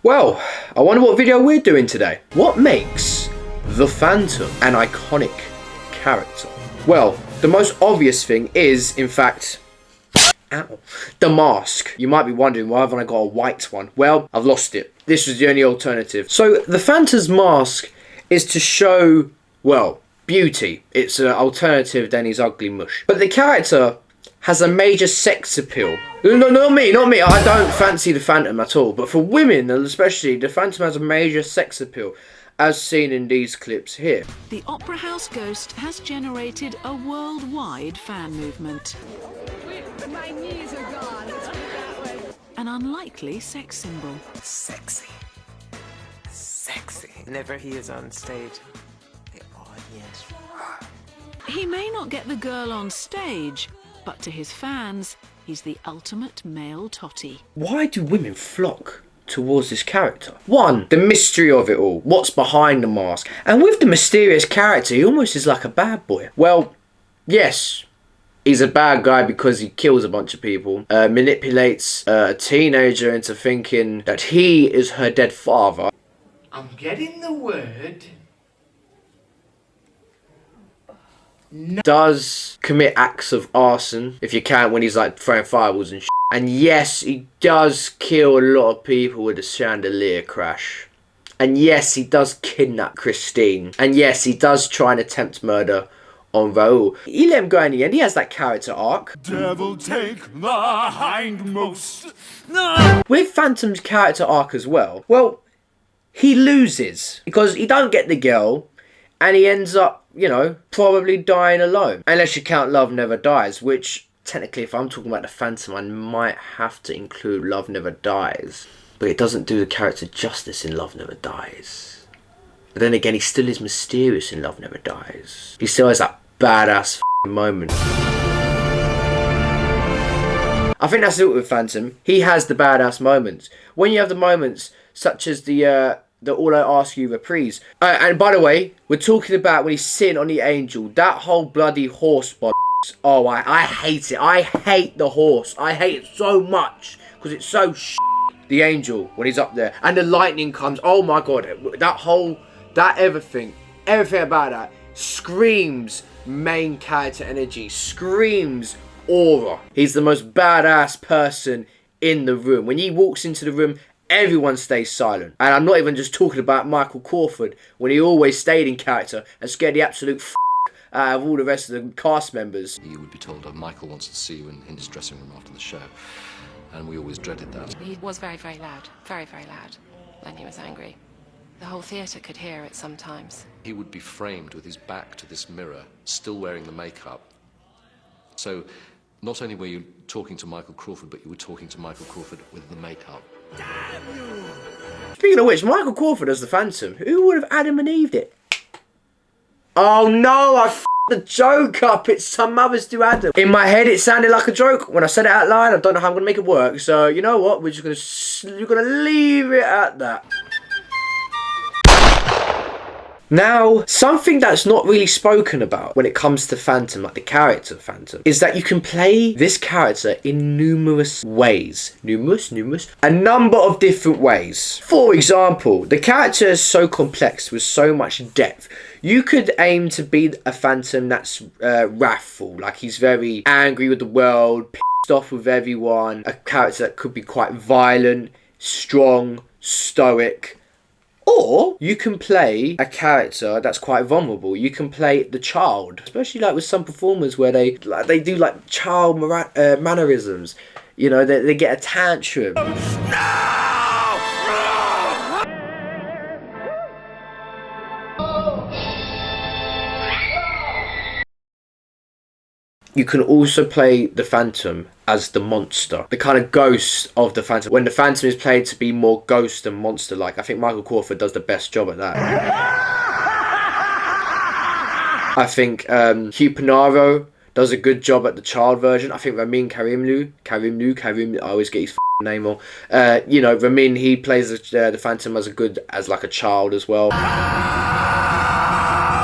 Well, I wonder what video we're doing today. What makes the Phantom an iconic character? Well, the most obvious thing is, in fact, the mask. You might be wondering, why haven't I got a white one? Well, I've lost it. This was the only alternative. So, the Phantom's mask is to show, well, beauty. It's an alternative than his ugly mush. But the character has a major sex appeal. No, not me. I don't fancy the Phantom at all. But for women, and especially, the Phantom has a major sex appeal, as seen in these clips here. The Opera House ghost has generated a worldwide fan movement. My knees are gone. Let's put it that way. An unlikely sex symbol. Sexy. Sexy. Whenever he is on stage, the audience. He may not get the girl on stage, but to his fans, he's the ultimate male totty. Why do women flock towards this character? One, the mystery of it all. What's behind the mask? And with the mysterious character, he almost is like a bad boy. Well, yes, he's a bad guy because he kills a bunch of people, manipulates a teenager into thinking that he is her dead father. I'm getting the word. Does commit acts of arson, if you count when he's like throwing fireballs and shit. And yes, he does kill a lot of people with a chandelier crash. And yes, he does kidnap Christine. And yes, he does try and attempt murder on Raoul. He let him go in the end. He has that character arc. Devil take the hindmost. No! With Phantom's character arc as well, well, he loses because he don't get the girl and he ends up, you know, probably dying alone. Unless you count Love Never Dies, which technically, if I'm talking about the Phantom, I might have to include Love Never Dies. But it doesn't do the character justice in Love Never Dies. But then again, he still is mysterious in Love Never Dies. He still has that badass moment. I think that's it with Phantom. He has the badass moments. When you have the moments such as the All I Ask You reprise. And by the way, we're talking about when he's sitting on the angel. That whole bloody horse bollocks. Oh, I hate it. I hate the horse. I hate it so much. Because it's so The angel, when he's up there. And the lightning comes. Oh my god. That everything about that screams main character energy. Screams aura. He's the most badass person in the room. When he walks into the room, everyone stays silent. And I'm not even just talking about Michael Crawford, when he always stayed in character and scared the absolute out of all the rest of the cast members. You would be told, Michael wants to see you in his dressing room after the show. And we always dreaded that. He was very, very loud. Very, very loud. When he was angry. The whole theatre could hear it sometimes. He would be framed with his back to this mirror, still wearing the makeup. So, not only were you talking to Michael Crawford, but you were talking to Michael Crawford with the makeup. Speaking of which, Michael Crawford as the Phantom. Who would have Adam and Eved it? Oh no, I f***ed the joke up. It's some mothers do Adam. In my head, it sounded like a joke. When I said it out loud, I don't know how I'm going to make it work. So, you know what? We're just going to leave it at that. Now, something that's not really spoken about when it comes to Phantom, like the character Phantom, is that you can play this character in numerous ways. Numerous? A number of different ways. For example, the character is so complex with so much depth. You could aim to be a Phantom that's wrathful, like he's very angry with the world, pissed off with everyone. A character that could be quite violent, strong, stoic. Or you can play a character that's quite vulnerable. You can play the child, especially like with some performers where they do like child mannerisms. You know, they get a tantrum. You can also play the Phantom as the monster, the kind of ghost of the Phantom. When the Phantom is played to be more ghost and monster-like, I think Michael Crawford does the best job at that. I think Hugh Panaro does a good job at the child version. I think Ramin Karimloo, I always get his name wrong. You know, Ramin, he plays the Phantom as like a child as well.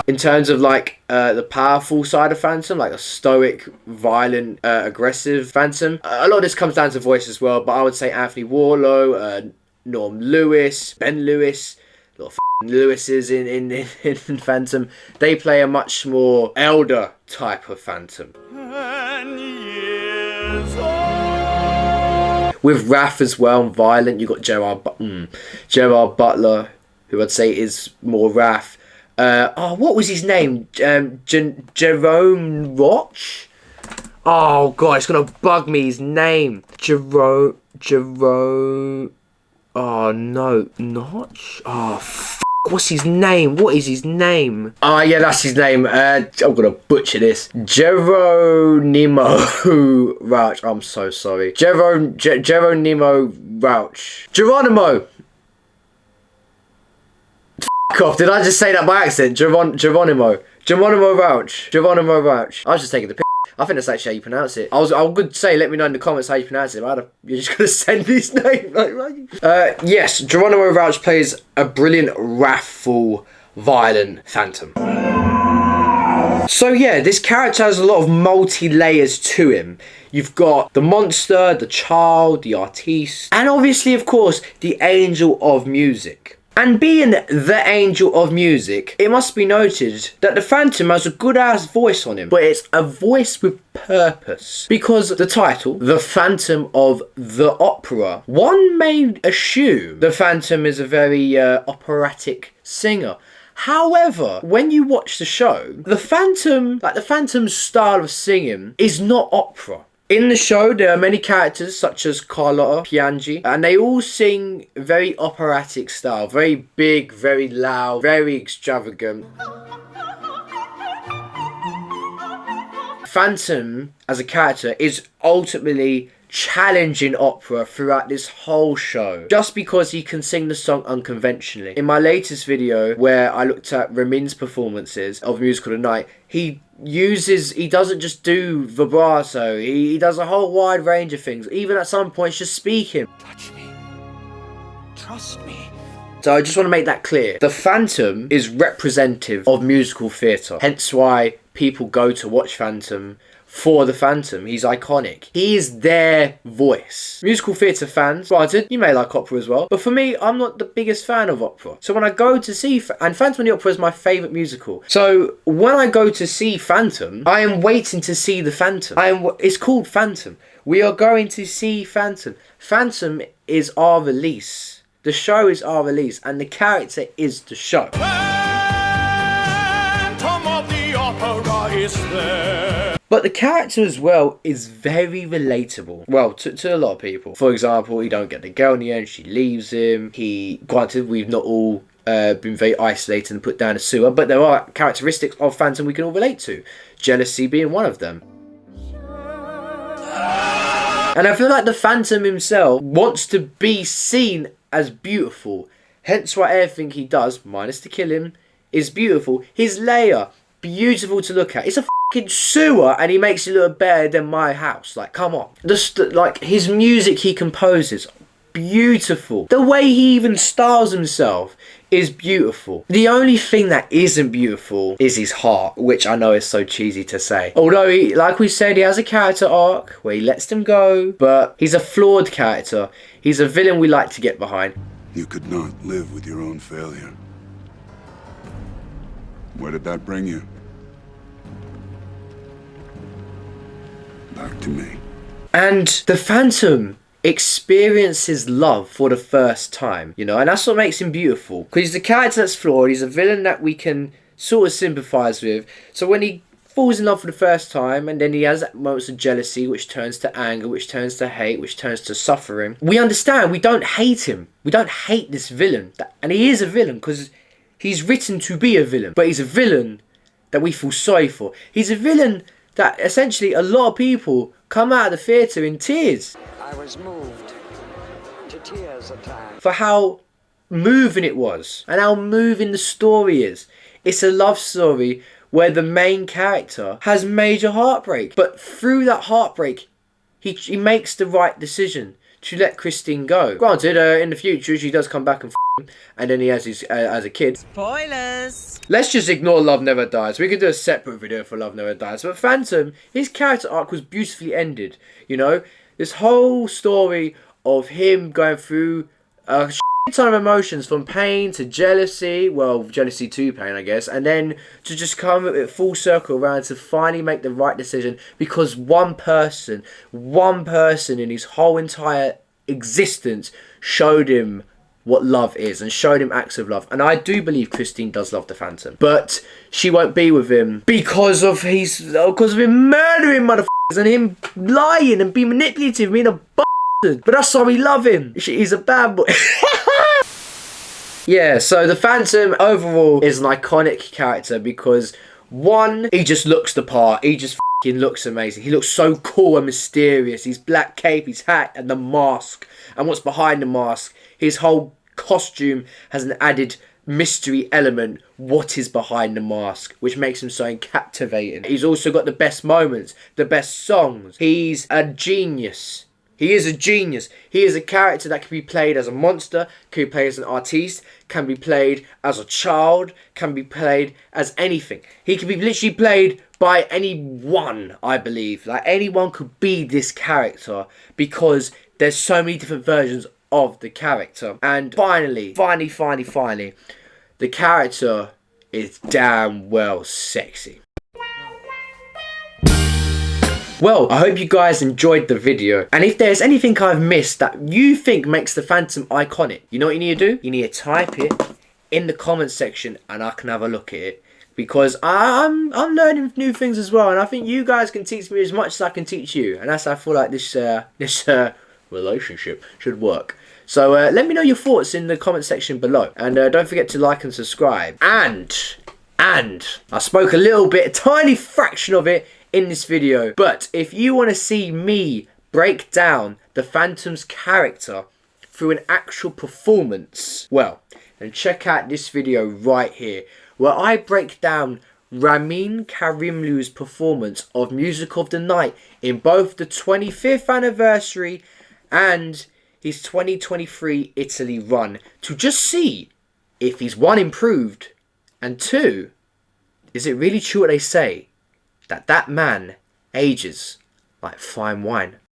In terms of like the powerful side of Phantom, like a stoic, violent, aggressive Phantom, a lot of this comes down to voice as well, but I would say Anthony Warlow, Norm Lewis, Ben Lewis, a lot of Lewises in Phantom. They play a much more elder type of Phantom. 10 years old. With Raph as well and Violent, you've got Gerard Butler, who I'd say is more Raph. What was his name? Jerome Roch? Oh god, it's gonna bug me, his name. Jerome... Oh no, Notch? Oh what's his name? What is his name? Oh yeah, that's his name. I'm gonna butcher this. Geronimo Rauch. I'm so sorry. Geronimo Rauch. Geronimo! F off, did I just say that by accident? Geronimo Rauch. I was just taking the piss. I think that's actually how you pronounce it. I would say, let me know in the comments how you pronounce it. You're just going to send me his name. Yes, Geronimo Rauch plays a brilliant, wrathful, violent Phantom. So yeah, this character has a lot of multi-layers to him. You've got the monster, the child, the artiste, and obviously, of course, the angel of music. And being the angel of music, it must be noted that the Phantom has a good ass voice on him, but it's a voice with purpose. Because the title, The Phantom of the Opera, one may assume the Phantom is a very operatic singer. However, when you watch the show, the Phantom's style of singing is not opera. In the show, there are many characters such as Carlotta, Piangi, and they all sing very operatic style, very big, very loud, very extravagant. Phantom, as a character, is ultimately challenging opera throughout this whole show, just because he can sing the song unconventionally. In my latest video, where I looked at Ramin's performances of Musical Tonight, he doesn't just do vibrato, he does a whole wide range of things, even at some points just speaking. Touch me. Trust me. So I just want to make that clear. The Phantom is representative of musical theatre, hence why people go to watch Phantom for the Phantom. He's iconic. He is their voice. Musical theatre fans, granted, you may like opera as well, but for me, I'm not the biggest fan of opera. So when I go to see, and Phantom of the Opera is my favourite musical. So when I go to see Phantom, I am waiting to see the Phantom. It's called Phantom. We are going to see Phantom. Phantom is our release. The show is our release, and the character is the show. Phantom of the Opera is there. But the character as well is very relatable. Well, to a lot of people. For example, he don't get the girl in the end, she leaves him. Granted, we've not all been very isolated and put down a sewer, but there are characteristics of Phantom we can all relate to. Jealousy being one of them. And I feel like the Phantom himself wants to be seen as beautiful. Hence why everything he does, minus the killing, is beautiful. His layer, beautiful to look at. It's a sewer and he makes it look better than my house. Like, come on. Like, his music he composes, beautiful. The way he even styles himself is beautiful. The only thing that isn't beautiful is his heart, which I know is so cheesy to say. Although, like we said, he has a character arc where he lets them go, but he's a flawed character. He's a villain we like to get behind. You could not live with your own failure. Where did that bring you? Back to me. And the Phantom experiences love for the first time, you know, and that's what makes him beautiful. Because he's a character that's flawed, he's a villain that we can sort of sympathise with. So when he falls in love for the first time, and then he has moments of jealousy, which turns to anger, which turns to hate, which turns to suffering, we understand, we don't hate him. We don't hate this villain. And he is a villain because he's written to be a villain, but he's a villain that we feel sorry for. He's a villain that essentially a lot of people come out of the theatre in tears. I was moved to tears at times. For how moving it was and how moving the story is. It's a love story where the main character has major heartbreak, but through that heartbreak he makes the right decision to let Christine go. Granted, in the future she does come back and him, and then he has his as a kid. Spoilers! Let's just ignore Love Never Dies. We could do a separate video for Love Never Dies. But Phantom, his character arc was beautifully ended. You know, this whole story of him going through a ton of emotions, from pain to jealousy, well, jealousy to pain, I guess, and then to just come at it full circle around to finally make the right decision, because one person in his whole entire existence showed him what love is and showed him acts of love. And I do believe Christine does love the Phantom, but she won't be with him because of him murdering motherfuckers and him lying and being manipulative, being a bastard. But that's why we love him. He's a bad boy. Yeah, so the Phantom overall is an iconic character because, one, he just looks the part. He just f***ing looks amazing. He looks so cool and mysterious. His black cape, his hat, and the mask. And what's behind the mask. His whole costume has an added mystery element. What is behind the mask? Which makes him so captivating. He's also got the best moments, the best songs. He's a genius. He is a genius. He is a character that can be played as a monster, can be played as an artiste, can be played as a child, can be played as anything. He can be literally played by anyone, I believe. Like, anyone could be this character because there's so many different versions of the character. And finally, the character is damn well sexy. Well, I hope you guys enjoyed the video, and if there's anything I've missed that you think makes the Phantom iconic, you know what you need to do? You need to type it in the comments section and I can have a look at it, because I'm learning new things as well, and I think you guys can teach me as much as I can teach you, and that's how I feel like this relationship should work. So let me know your thoughts in the comment section below, and don't forget to like and subscribe. And I spoke a little bit, a tiny fraction of it in this video, but if you want to see me break down the Phantom's character through an actual performance, well, then check out this video right here, where I break down Ramin Karimlu's performance of Music of the Night in both the 25th anniversary and his 2023 Italy run, to just see if he's, one, improved, and two, is it really true what they say, that man ages like fine wine?